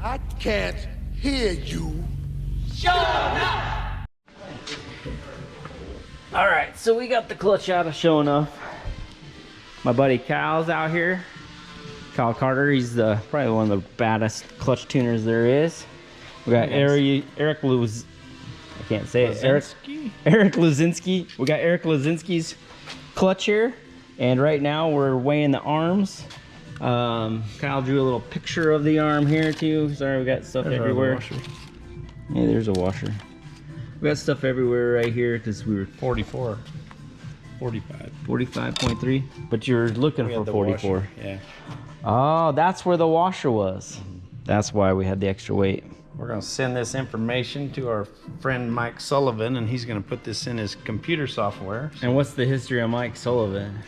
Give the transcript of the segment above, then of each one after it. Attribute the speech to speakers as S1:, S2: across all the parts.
S1: I can't hear you.
S2: All right, so we got the clutch out of Sho'nuff. My buddy Kyle's out here. Kyle Carter, he's probably one of the baddest clutch tuners there is. We got Eric I can't say it. Eric Luzinski. We got Eric Luzinski's clutch here, and right now we're weighing the arms. Kyle drew a little picture of the arm here too. Sorry, we got stuff everywhere. Yeah, there's a washer. We got stuff everywhere right here because we were
S3: 45.
S2: 45.3, but you're looking for 44.
S3: Washer. Yeah.
S2: Oh, that's where the washer was. That's why we had the extra weight.
S3: We're going to send this information to our friend Mike Sullivan, and he's going to put this in his computer software.
S2: And what's the history of Mike Sullivan?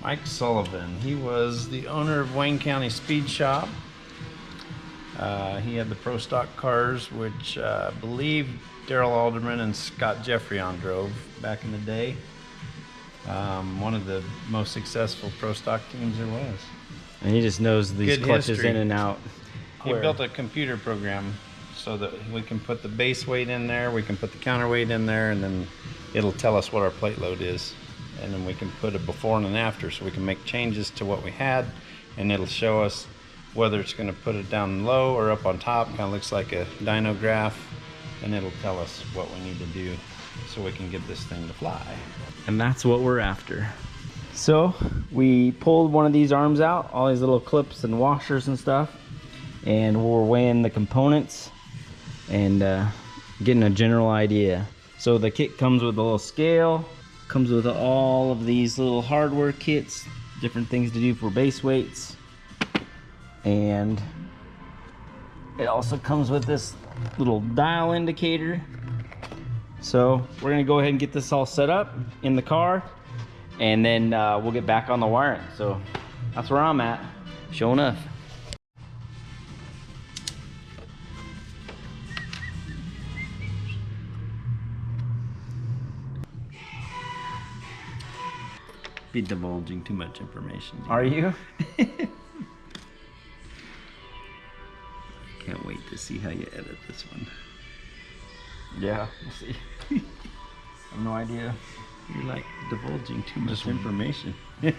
S3: Mike Sullivan, he was the owner of Wayne County Speed Shop. He had the Pro Stock cars, which I believe Daryl Alderman and Scott Jeffreyon drove back in the day. One of the most successful Pro Stock teams there was.
S2: And he just knows these
S3: Good
S2: clutches
S3: history.
S2: in and out.
S3: He built a computer program so that we can put the base weight in there, we can put the counterweight in there, and then it'll tell us what our plate load is. And then we can put a before and an after, so we can make changes to what we had, and it'll show us whether it's going to put it down low or up on top. Kind of looks like a dyno graph, and it'll tell us what we need to do so we can get this thing to fly.
S2: And that's what we're after. So we pulled one of these arms out, all these little clips and washers and stuff, and we're weighing the components and getting a general idea. So the kit comes with a little scale, comes with all of these little hardware kits, different things to do for base weights, and it also comes with this little dial indicator. So we're gonna go ahead and get this all set up in the car, and then we'll get back on the wiring. So that's where I'm at. Sho'nuff.
S3: Be divulging too much information.
S2: Are you?
S3: Can't wait to see how you edit this one.
S2: Yeah, we'll see. I have no idea.
S3: You're like divulging too much information.
S2: You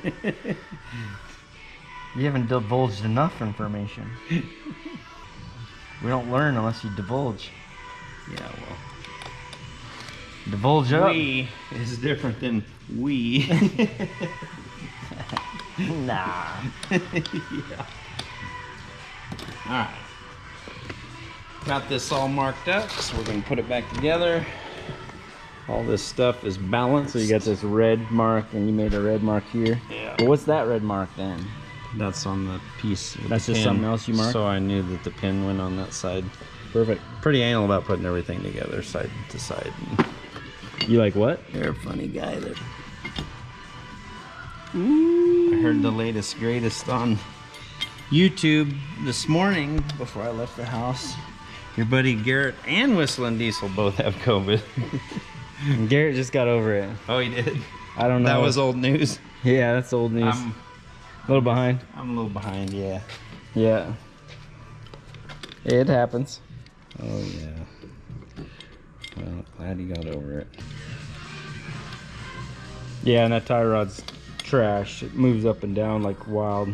S2: haven't divulged enough information. We don't learn unless you divulge.
S3: Yeah, well.
S2: Divulge up.
S3: We is different than we.
S2: Nah.
S3: Yeah. Alright. Got this all marked up, so we're going to put it back together. All this stuff is balanced.
S2: So you got this red mark, and you made a red mark here.
S3: Yeah.
S2: Well, what's that red mark then?
S3: That's on the piece. With
S2: That's
S3: the
S2: just
S3: pin,
S2: something else you marked?
S3: So I knew that the pin went on that side.
S2: Perfect.
S3: Pretty anal about putting everything together side to side.
S2: You like what?
S3: You're a funny guy there. I heard the latest, greatest on YouTube this morning before I left the house. Your buddy Garrett and Whistling Diesel both have COVID.
S2: Garrett just got over it.
S3: Oh, he did?
S2: I don't know.
S3: That was old news.
S2: Yeah, that's old news. A little behind.
S3: I'm a little behind, yeah.
S2: Yeah. It happens.
S3: Oh, yeah. Well, glad he got over it.
S2: Yeah, and that tie rod's trash. It moves up and down like wild.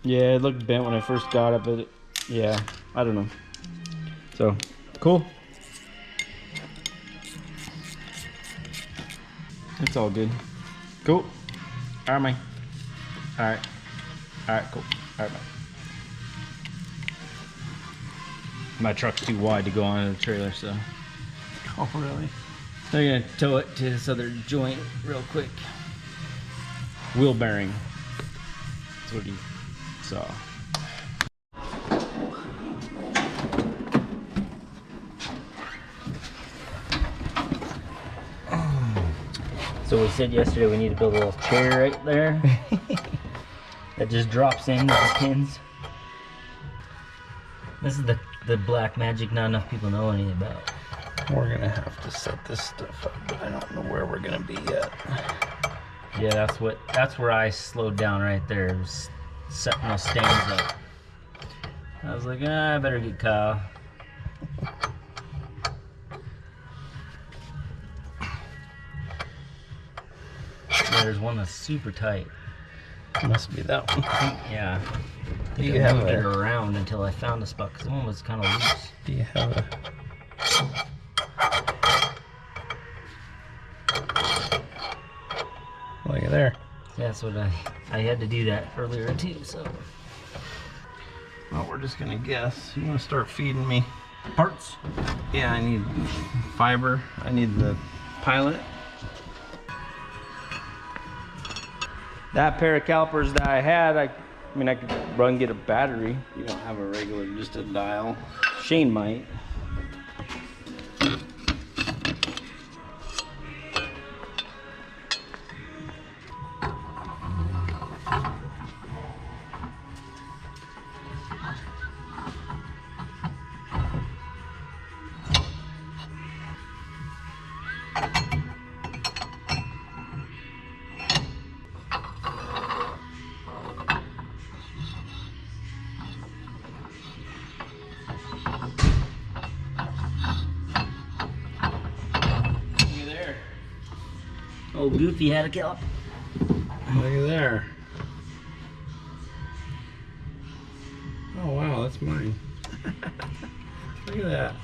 S2: Yeah, it looked bent when I first got it, but yeah, I don't know. So, cool. It's all good. Cool. All right, man. All right. All right, cool. All right, man. My truck's too wide to go on in the trailer, so.
S3: Oh, really?
S2: They're gonna tow it to this other joint real quick. Wheel bearing. That's what he saw. So we said yesterday we need to build a little chair right there. That just drops in with the pins. This is the black magic not enough people know anything about.
S3: We're gonna have to set this stuff up, but I don't know where we're gonna be yet.
S2: Yeah, that's where I slowed down right there. It was setting those stands up. I was like, I better get Kyle. There's one that's super tight.
S3: Must be that one.
S2: Yeah.
S3: Do you have
S2: moved it
S3: a,
S2: around until I found a spot because the one was kind of loose.
S3: do you have a, look at there.
S2: Yeah, that's what I had to do that earlier too, so.
S3: Well, we're just gonna guess. You wanna start feeding me
S2: Parts?
S3: Yeah, I need fiber. I need the pilot.
S2: That pair of calipers that I had, I mean, I could run get a battery.
S3: You don't have a regular, just a dial.
S2: Shane might. Oh, Goofy had a caliper.
S3: Look at there. Oh wow, that's mine. Look at that.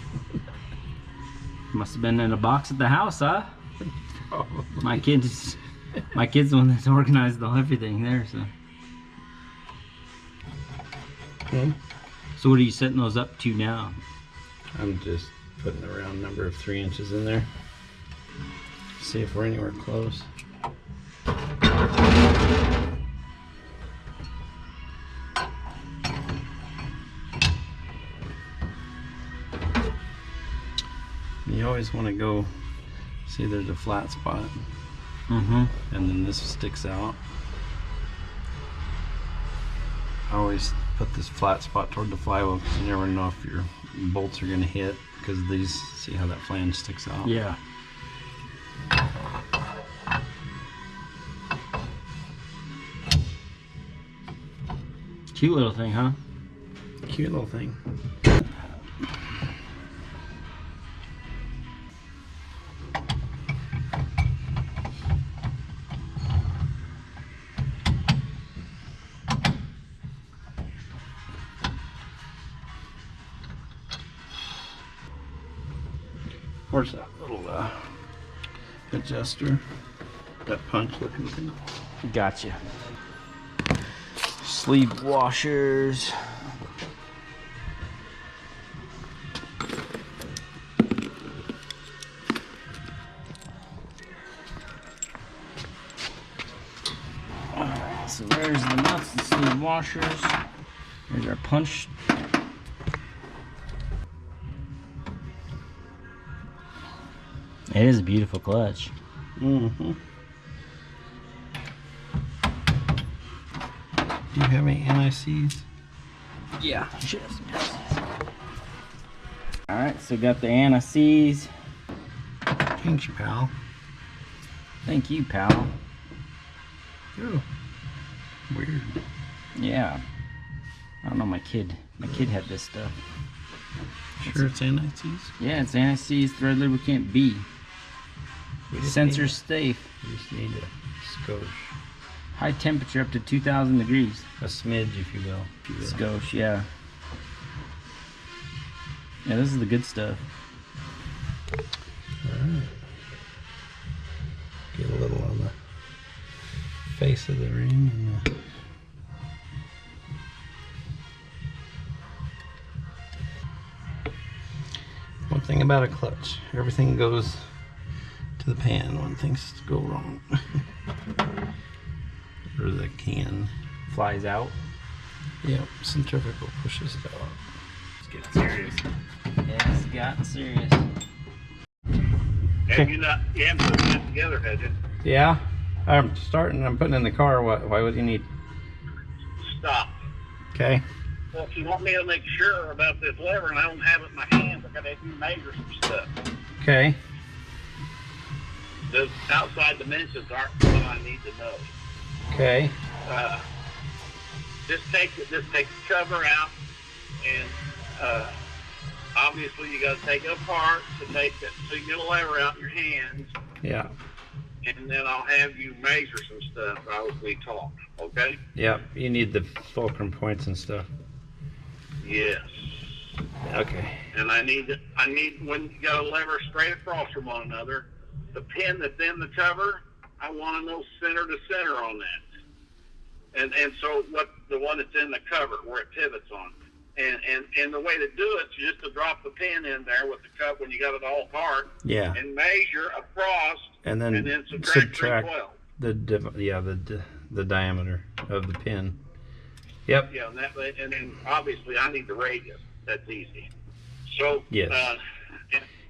S2: Must have been in a box at the house, huh?
S3: Probably.
S2: My kid's the one that's organized everything there, so.
S3: Hmm?
S2: So what are you setting those up to now?
S3: I'm just putting a round number of 3 inches in there. See if we're anywhere close. You always want to go, see there's a flat spot,
S2: Mm-hmm.
S3: and then this sticks out. I always put this flat spot toward the flywheel because you never know if your bolts are going to hit, because these, see how that flange sticks out?
S2: Yeah. Cute little thing, huh?
S3: Cute little thing. Where's that little adjuster? That punch looking thing?
S2: Gotcha. Sleeve washers. Alright, so there's the nuts and sleeve washers. There's our punch. It is a beautiful clutch.
S3: Mm-hmm. Do you have any NICs?
S2: Yeah, just. Alright, so got the anti-seize.
S3: Thanks, pal.
S2: Thank you, pal.
S3: Oh, weird.
S2: Yeah. I don't know, my kid had this stuff.
S3: Sure it's NICs?
S2: Yeah, it's anti-seize thread lubricant B. Sensor safe.
S3: You just need a skosh.
S2: High temperature up to 2,000 degrees.
S3: A smidge, if you will.
S2: Skosh, yeah. Yeah, this is the good stuff.
S3: Alright. Get a little on the face of the ring and one thing about a clutch, everything goes to the pan when things go wrong. Or the can.
S2: Flies out.
S3: Yep, centrifugal pushes it out.
S2: It's getting serious. Yeah, it's gotten serious.
S4: Have you haven't put that together, had you?
S3: Yeah, I'm putting in the car. Why would you need?
S4: Stop.
S3: Okay.
S4: Well, if you want me to make sure about this lever and I don't have it in my hands, I gotta do measure some stuff.
S3: Okay.
S4: the outside dimensions aren't what I need to know.
S3: Okay.
S4: Just take the cover out, and obviously you got to take it apart to take it, so you get a lever out in your hands.
S3: Yeah.
S4: And then I'll have you measure some stuff as we talk. Okay?
S3: Yep. You need the fulcrum points and stuff.
S4: Yes.
S3: Okay.
S4: And I need when you got a lever straight across from one another, the pin that's in the cover, I want to know center to center on that. And so what the one that's in the cover where it pivots on. And the way to do it is just to drop the pin in there with the cup when you got it all apart.
S3: Yeah.
S4: And measure across.
S3: And then
S4: subtract
S3: the diameter of the pin. Yep.
S4: Yeah, and then obviously I need the radius. That's easy. So
S3: yes.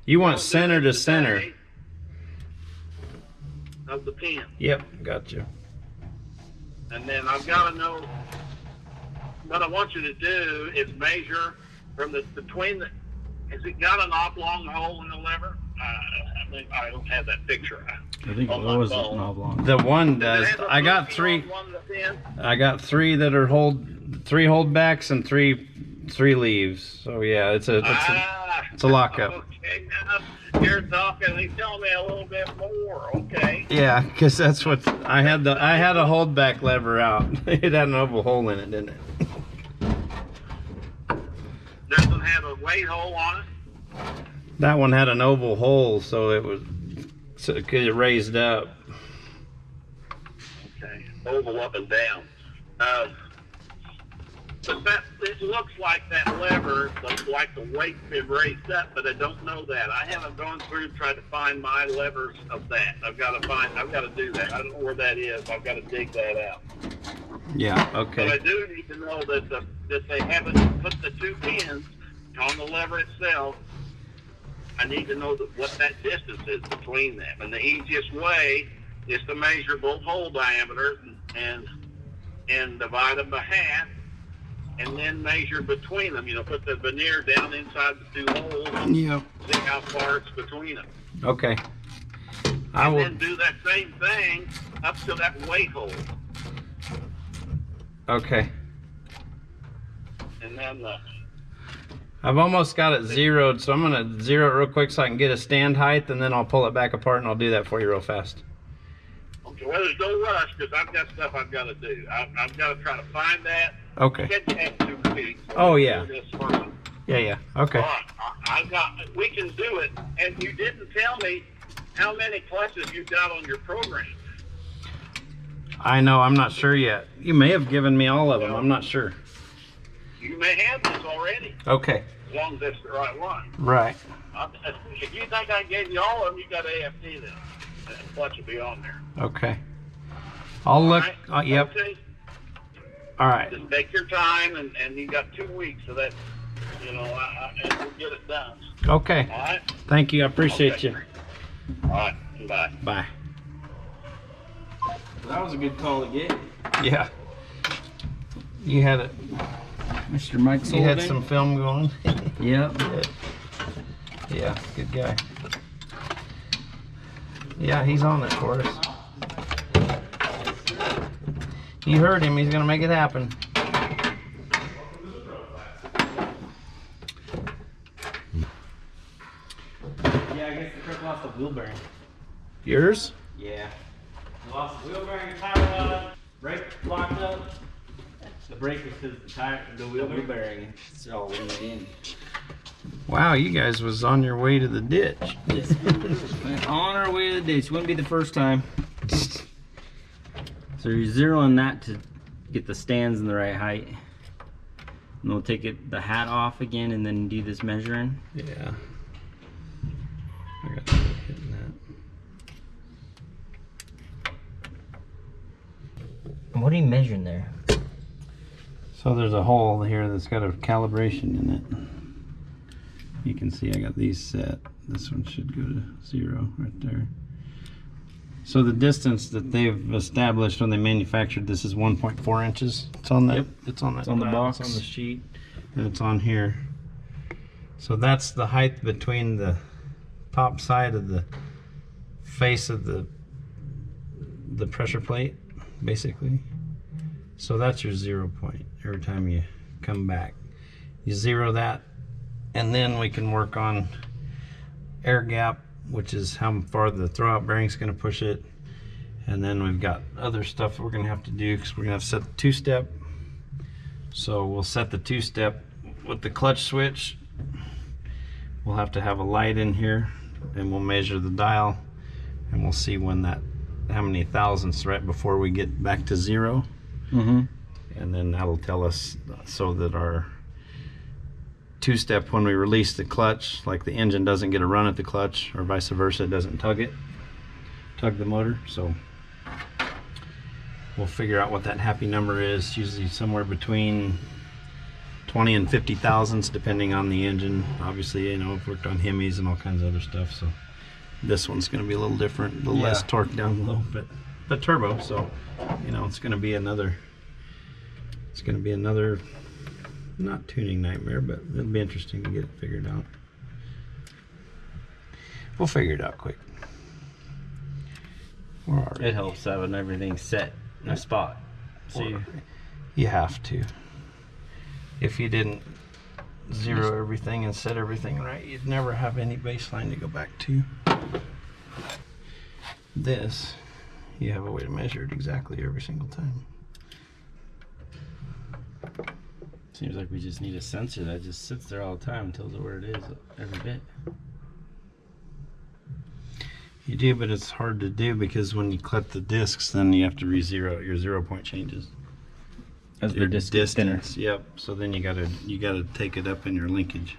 S3: You want center to center
S4: of the pin.
S3: Yep, gotcha.
S4: And then I've got to know what I want you to do is measure from between the. Has it got an oblong hole in the lever? I don't have that picture.
S2: I think it was an oblong.
S3: The one does. I got three. I got three that are three holdbacks and three leaves. So yeah, it's a lockup.
S4: Okay, now you're talking. He's telling me a little bit more. Okay.
S3: Yeah, because that's what I had. I had a holdback lever out. It had an oval hole in it, didn't it?
S4: Doesn't have a weight hole on it.
S3: That one had an oval hole, so it could have raised up.
S4: Okay, oval up and down. But it looks like that lever, like the weight's been raised up, but I don't know that. I haven't gone through and tried to find my levers of that. I've got to do that. I don't know where that is. I've got to dig that out.
S3: Yeah. Okay.
S4: But I do need to know that they haven't put the two pins on the lever itself. I need to know what that distance is between them. And the easiest way is to measure both hole diameters and divide them by half, and then measure between them. Put the veneer down inside the two holes and see how far it's between them.
S3: Okay.
S4: And then do that same thing up to that weight hole.
S3: Okay.
S4: And then
S3: I've almost got it zeroed, so I'm going to zero it real quick so I can get a stand height, and then I'll pull it back apart, and I'll do that for you real fast.
S4: Okay, well, there's no rush, because I've got stuff I've got to do. I've got to try to find that.
S3: Okay.
S4: You said you had 2 feet. So
S3: oh, yeah.
S4: Yeah.
S3: Okay.
S4: We can do it, and you didn't tell me how many clutches you've got on your program.
S3: I know, I'm not sure yet. You may have given me all of them, I'm not sure.
S4: You may have this already.
S3: Okay.
S4: As long as it's the right one.
S3: Right.
S4: If you think I gave you all of them, you got AFT then. The clutch will be on there.
S3: Okay. I'll look.
S4: Right?
S3: Yep.
S4: Okay.
S3: All right.
S4: Just take your time, and you got 2 weeks, so that, and we'll get it done.
S3: Okay.
S4: All right?
S3: Thank you. I appreciate you.
S4: All right. Bye.
S3: Bye.
S2: That was a good call to get.
S3: Yeah. You had it.
S2: Mr. Mike Sullivan.
S3: You had some film going.
S2: Yep.
S3: Yeah, good guy. Yeah, he's on it for us. You heard him. He's gonna make it happen.
S2: Yeah, I guess the truck lost a wheel bearing.
S3: Yours?
S2: Yeah. I lost the wheel bearing, tire brake locked up. The brake was because the wheel bearing. It's all leaned in.
S3: Wow, you guys was on your way to the ditch.
S2: Went on our way to the ditch. Wouldn't be the first time. So you're zeroing that to get the stands in the right height. And we'll take the hat off again and then do this measuring.
S3: Yeah. I got hitting that.
S2: What are you measuring there?
S3: So there's a hole here that's got a calibration in it. You can see I got these set. This one should go to 0 right there. So the distance that they've established when they manufactured this is 1.4 inches. It's on that.
S2: Yep.
S3: It's on that.
S2: It's on the box.
S3: It's on the sheet, and it's on here. So that's the height between the top side of the face of the pressure plate, basically. So that's your 0 point. Every time you come back, you zero that, and then we can work on air gap, which is how far the throwout bearing's going to push it. And then we've got other stuff we're going to have to do, because we're going to have to set the two-step. So we'll set the two-step with the clutch switch. We'll have to have a light in here, and we'll measure the dial, and we'll see when how many thousandths right before we get back to 0. And then that'll tell us so that our two-step, when we release the clutch, like the engine doesn't get a run at the clutch, or vice versa, it doesn't tug the motor. So we'll figure out what that happy number is, usually somewhere between 20 and 50 thousandths, depending on the engine. Obviously, you know, I've worked on Hemis and all kinds of other stuff, so this one's going to be a little different, a little less torque down low, but turbo. So, you know, it's going to be another not tuning nightmare, but it'll be interesting to get it figured out. We'll figure it out quick.
S2: It helps having everything set in a spot. So
S3: you have to. If you didn't zero everything and set everything right, you'd never have any baseline to go back to. This, you have a way to measure it exactly every single time.
S2: Seems like we just need a sensor that just sits there all the time and tells it where it is every bit.
S3: You do, but it's hard to do because when you clip the discs, then you have to re-zero. Your 0 point changes.
S2: As
S3: Your
S2: the distance.
S3: Yep. So then you gotta take it up in your linkage.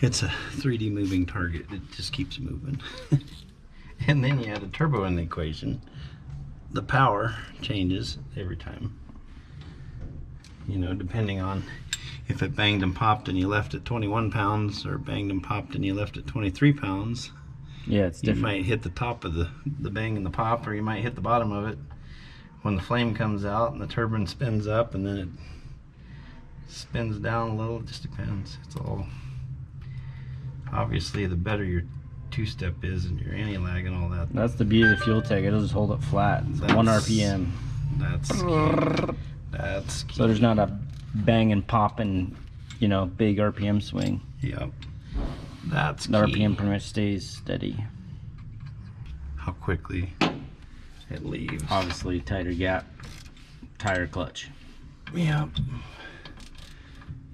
S3: It's a 3D moving target. It just keeps moving. And then you add a turbo in the equation. The power changes every time. You know, depending on if it banged and popped and you left at 21 pounds, or banged and popped and you left at 23 pounds.
S2: Yeah, it's different.
S3: You might hit the top of the bang and the pop, or you might hit the bottom of it when the flame comes out and the turbine spins up, and then it spins down a little. It just depends. It's all, obviously, the better your two-step is and your anti-lag and all that.
S2: That's the beauty of the fuel tech. It'll just hold it flat. It's 1 RPM.
S3: That's key. That's key.
S2: So there's not a bang and pop and, you know, big RPM swing.
S3: Yep. That's
S2: The
S3: key.
S2: RPM pretty much stays steady.
S3: How quickly it leaves.
S2: Obviously, tighter gap, tighter clutch.
S3: Yep.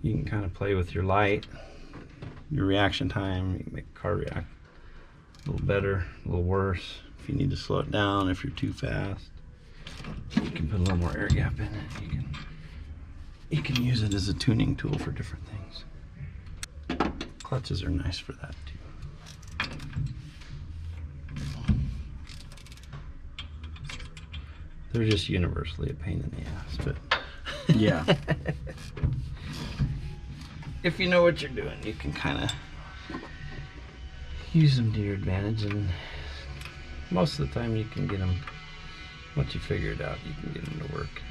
S3: You can kind of play with your light, your reaction time. You can make the car react a little better, a little worse. If you need to slow it down, if you're too fast, you can put a little more air gap in it. You can use it as a tuning tool for different things. Clutches are nice for that too. They're just universally a pain in the ass, but
S2: Yeah.
S3: if you know what you're doing, you can kind of use them to your advantage, and most of the time you can get them, once you figure it out, you can get them to work.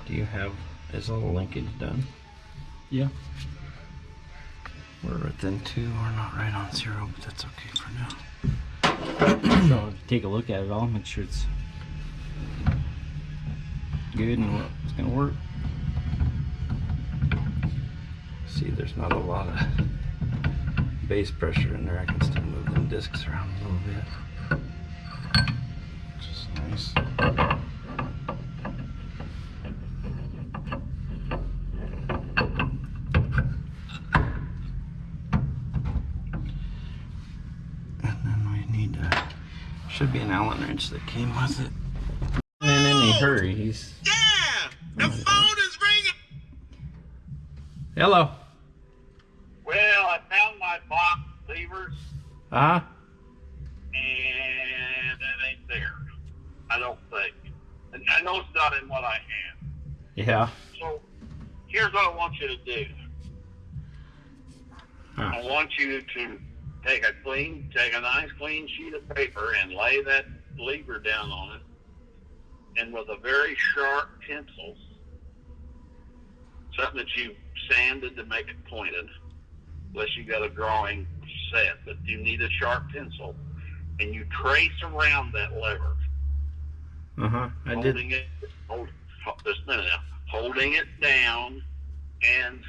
S3: Do you have, is all the linkage done?
S2: Yeah.
S3: We're within 2, we're not right on 0, but that's okay for now.
S2: So take a look at it all, make sure it's good and it's gonna work.
S3: See, there's not a lot of base pressure in there. I can still move them discs around a little bit, which is nice. And then we need should be an Allen wrench that came with it.
S2: And in any hurry, he's...
S1: Yeah! The phone is ringing!
S3: Hello.
S4: Well, I found my box levers,
S3: Uh-huh.
S4: and it ain't there. I don't think. And I know it's not in what I have.
S3: Yeah.
S4: So here's what I want you to do. I want you to take a nice clean sheet of paper and lay that lever down on it, and with a very sharp pencil, something that you sanded to make it pointed, unless you got a drawing set, but you need a sharp pencil, and you trace around that lever. Holding it down and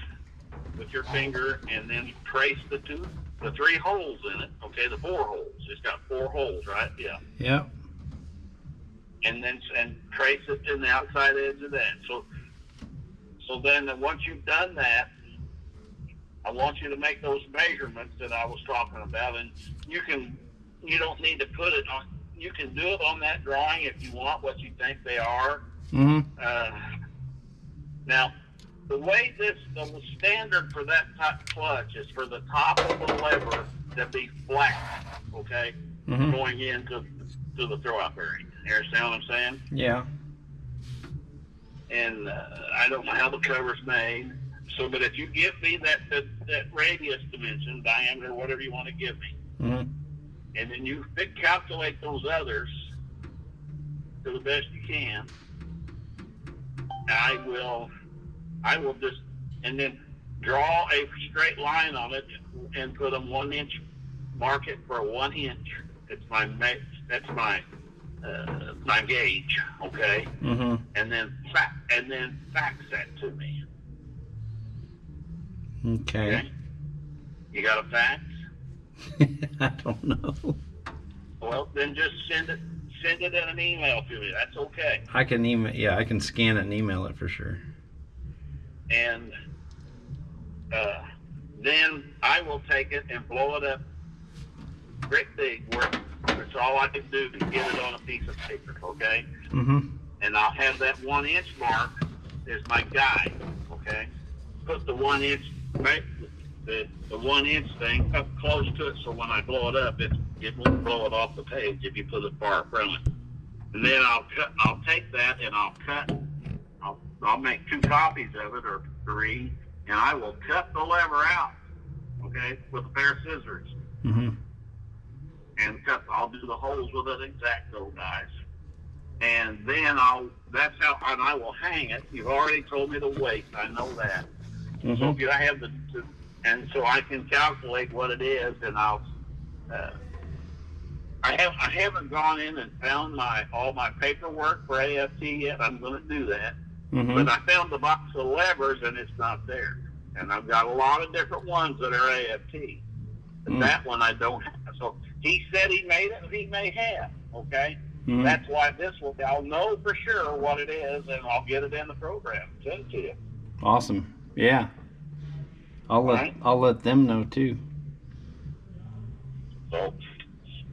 S4: with your finger, and then trace the 3 holes in it. Okay, the 4 holes. It's got 4 holes, right? Yeah.
S3: Yep.
S4: And trace it to the outside edge of that. So then once you've done that, I want you to make those measurements that I was talking about, and you don't need to put it on. You can do it on that drawing if you want what you think they are. Now, the standard for that type of clutch is for the top of the lever to be flat, okay, going into the throwout bearing. You understand what I'm saying?
S3: Yeah.
S4: And I don't know how the cover's made. So, but if you give me that radius dimension, diameter, whatever you want to give me, and then you calculate those others to the best you can, I will just, and then draw a straight line on it and put a 1 inch, mark it for a 1 inch. That's my gauge, okay? And then fax that to me.
S3: Okay.
S4: You got a fax?
S3: I don't know.
S4: Well, then just send it in an email to me. That's okay.
S3: I can email. Yeah, I can scan it and email it for sure.
S4: And then I will take it and blow it up great big, where it's all I can do to get it on a piece of paper, okay? And I'll have that 1 inch mark as my guide, okay? Put the 1 inch, right? The 1 inch thing up close to it, so when I blow it up, it won't blow it off the page if you put it far from it. And then I'll take that and I'll make 2 copies of it, or 3, and I will cut the lever out, okay, with a pair of scissors. And I'll do the holes with an X-Acto, guys. And then I will hang it. You've already told me the weight. I know that. So if I have and so I can calculate what it is, and I haven't gone in and found all my paperwork for AFT yet. I'm going to do that. But I found the box of levers, and it's not there. And I've got a lot of different ones that are AFT. But that one I don't have. So he said he made it, and he may have, okay? That's why I'll know for sure what it is, and I'll get it in the program. Send it to you.
S3: Awesome. Yeah. I'll let them know too.
S4: So,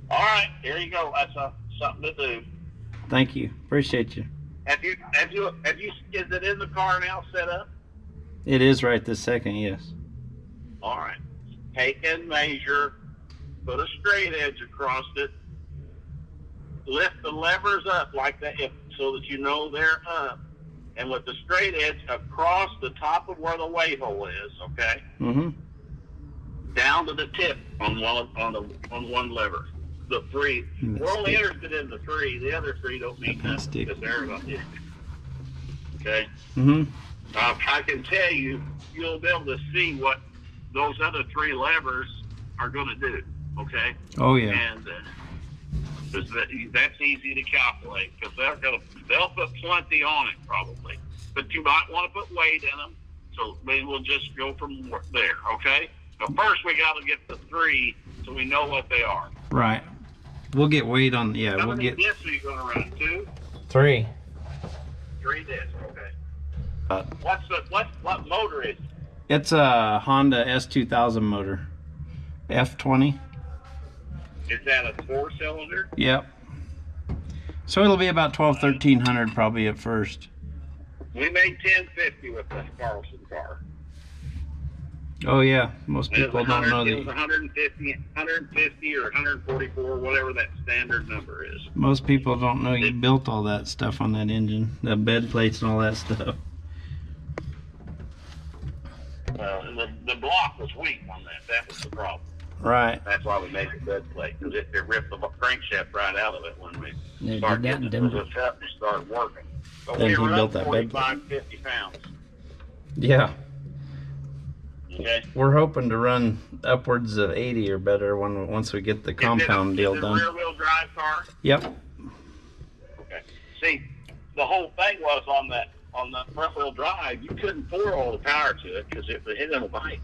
S4: all right, here you go. That's something to do.
S3: Thank you. Appreciate you.
S4: Is it in the car now set up?
S3: It is right this second, yes.
S4: All right. Take and measure, put a straight edge across it, lift the levers up like that so that you know they're up, and with the straight edge across the top of where the weight hole is, okay? Down to the tip on one lever. The 3. We're only interested in the 3. The other 3 don't mean nothing because they're about it. Okay? I can tell you'll be able to see what those other 3 levers are going to do. Okay?
S3: Oh, yeah.
S4: And that's easy to calculate because they'll put plenty on it probably. But you might want to put weight in them. So maybe we'll just go from there. Okay? Now first we got to get the 3 so we know what they are.
S3: Right. We'll get weight on. Yeah,
S4: How many discs are you going to run? 2?
S3: 3.
S4: 3 discs. Okay. What motor is it?
S3: It's a Honda S2000 motor, F20.
S4: Is that a 4-cylinder?
S3: Yep. So it'll be about 1,300 probably at first.
S4: We made 1050 with this Carlson car.
S3: Oh yeah, most people don't know
S4: that. It
S3: that.
S4: was 150 or 144, whatever that standard number is.
S3: Most people don't know you built all that stuff on that engine, the bed plates and all that stuff.
S4: Well, the block was weak on that. That was the problem.
S3: Right.
S4: That's why we made the bed plate, because it ripped the crankshaft right out of it when we started getting it hooked up and started working. So
S3: Then
S4: we
S3: he
S4: were
S3: built
S4: up
S3: that bed plate.
S4: 45, 50 pounds.
S3: Yeah.
S4: Okay.
S3: We're hoping to run upwards of 80 or better once we get the compound deal
S4: is it
S3: done.
S4: a rear-wheel drive car?
S3: Yep.
S4: Okay. See, the whole thing was on the front-wheel drive, you couldn't pour all the power to it because it it'll bite.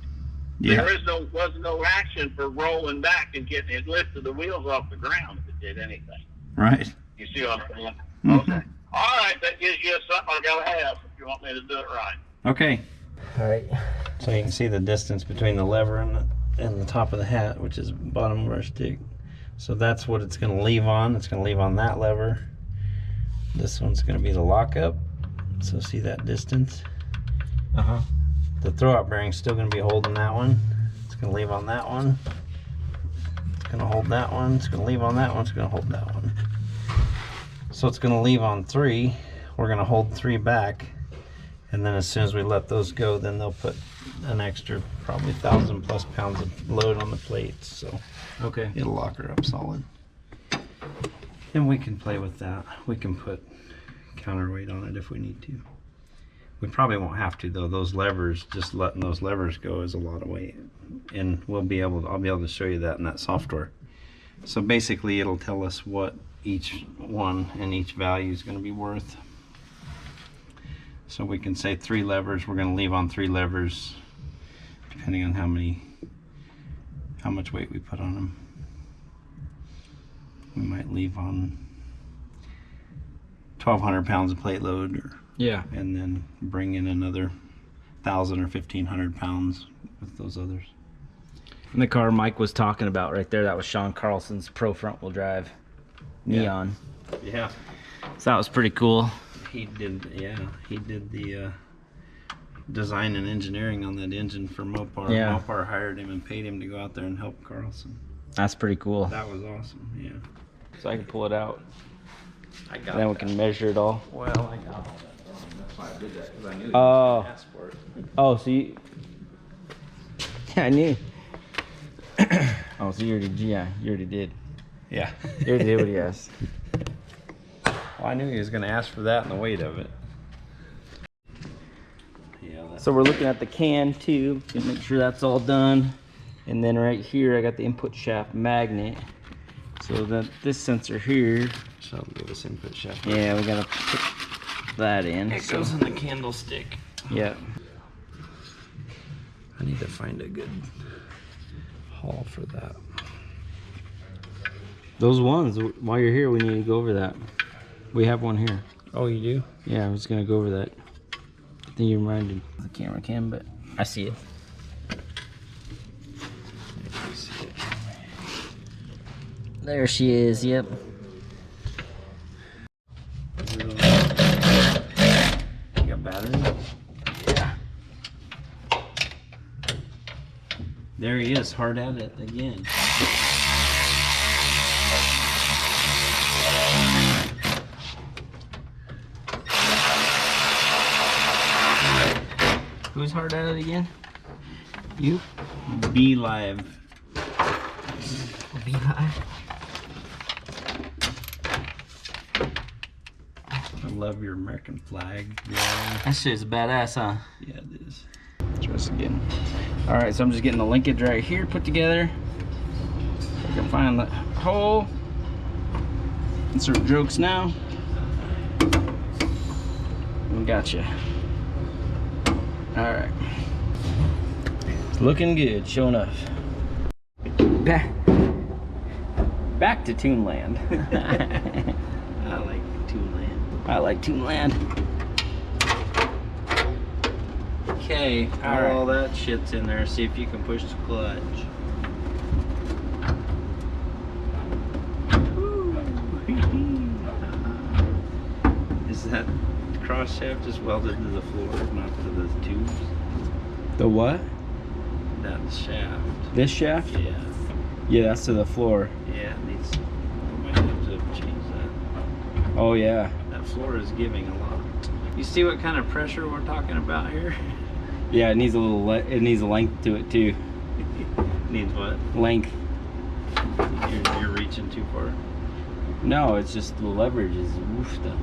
S3: Yeah.
S4: There was no action for rolling back and getting it lifted the wheels off the ground if it did anything.
S3: Right.
S4: You see what I'm saying?
S3: Mhm.
S4: Okay. All right, that gives you something I gotta have if you want me to do it right.
S3: Okay.
S2: All right.
S3: So you can see the distance between the lever and the top of the hat, which is bottom of our stick. So that's what it's going to leave on. It's going to leave on that lever. This one's going to be the lockup. So see that distance?
S2: Uh-huh.
S3: The throwout bearing's still going to be holding that one. It's going to leave on that one. It's going to hold that one. It's going to leave on that one. It's going to hold that one. So it's going to leave on 3. We're going to hold 3 back. And then as soon as we let those go, then they'll put an extra probably 1,000+ pounds of load on the plates. So
S2: Okay.
S3: it'll lock her up solid. And we can play with that. We can put counterweight on it if we need to. We probably won't have to though. Those levers, just letting those levers go is a lot of weight. And I'll be able to show you that in that software. So basically it'll tell us what each one and each value is going to be worth. So we can say 3 levers, we're going to leave on 3 levers depending on how much weight we put on them. We might leave on 1,200 pounds of plate load,
S2: Yeah.
S3: and then bring in another 1,000 or 1,500 pounds with those others.
S2: And the car Mike was talking about right there, that was Sean Carlson's Pro front wheel drive Neon.
S3: Yeah.
S2: So that was pretty cool.
S3: He did the design and engineering on that engine for Mopar.
S2: Yeah.
S3: Mopar hired him and paid him to go out there and help Carlson.
S2: That's pretty cool.
S3: That was awesome, yeah.
S2: So I can pull it out.
S3: I got
S2: Then we
S3: that.
S2: can measure it all.
S3: Well, I got that. That's why I did that, because I knew he
S2: Oh.
S3: was going to ask for it.
S2: Oh, so you... Yeah, I knew. Oh, so you already did.
S3: Yeah.
S2: You already did what he asked.
S3: Well, I knew he was going to ask for that and the weight of it. Yeah.
S2: So we're looking at the can too, to make sure that's all done. And then right here, I got the input shaft magnet. So that this sensor here,
S3: So I'll give us input shaft.
S2: yeah, we gotta put that in.
S3: It goes in the candlestick.
S2: Yeah.
S3: I need to find a good haul for that.
S2: Those ones, while you're here, we need to go over that. We have one here.
S3: Oh, you do?
S2: Yeah, I was gonna go over that. I think you reminded the camera cam, but I see it. There she is, yep.
S3: You got battery?
S2: Yeah.
S3: There he is, hard at it again.
S2: Who's hard at it again? You?
S3: Be live.
S2: Beehive.
S3: I love your American flag. Yeah,
S2: That shit's badass, huh?
S3: yeah, it is.
S2: Try this again. All right, so I'm just getting the linkage right here put together. I can find the hole. Insert jokes now. And gotcha. All right. It's looking good, sure enough. Back to Toonland.
S3: I like Toonland.
S2: I like Toonland.
S3: Okay, all that shit's in there. See if you can push the clutch. Is that cross shaft just welded to the floor, not to the tubes?
S2: The what?
S3: That shaft.
S2: This shaft?
S3: Yeah.
S2: Yeah, that's to the floor.
S3: Yeah, it needs. We might have to change that.
S2: Oh yeah.
S3: That floor is giving a lot. You see what kind of pressure we're talking about here?
S2: Yeah, it needs a little. It needs a length to it too.
S3: Needs what?
S2: Length.
S3: You're reaching too far.
S2: No, it's just the leverage is woosta.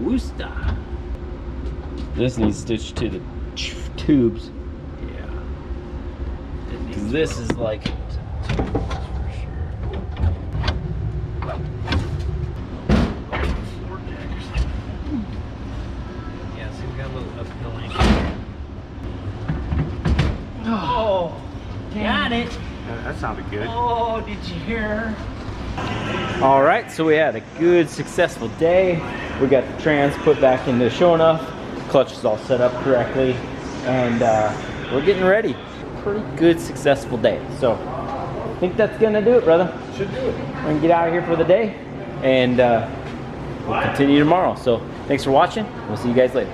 S2: Woosta. This needs stitched to the tubes.
S3: Yeah.
S2: Because this is like...
S3: Yeah, so we've got a little uphill angle.
S2: Oh, got it.
S3: That sounded good.
S2: Oh, did you hear? All right, so we had a good, successful day. We got the trans put back into Sho'nuff. Clutch is all set up correctly, and we're getting ready. Pretty good, successful day. So I think that's gonna do it, brother.
S3: Should do it.
S2: We're gonna get out of here for the day, and we'll continue tomorrow. So thanks for watching. We'll see you guys later.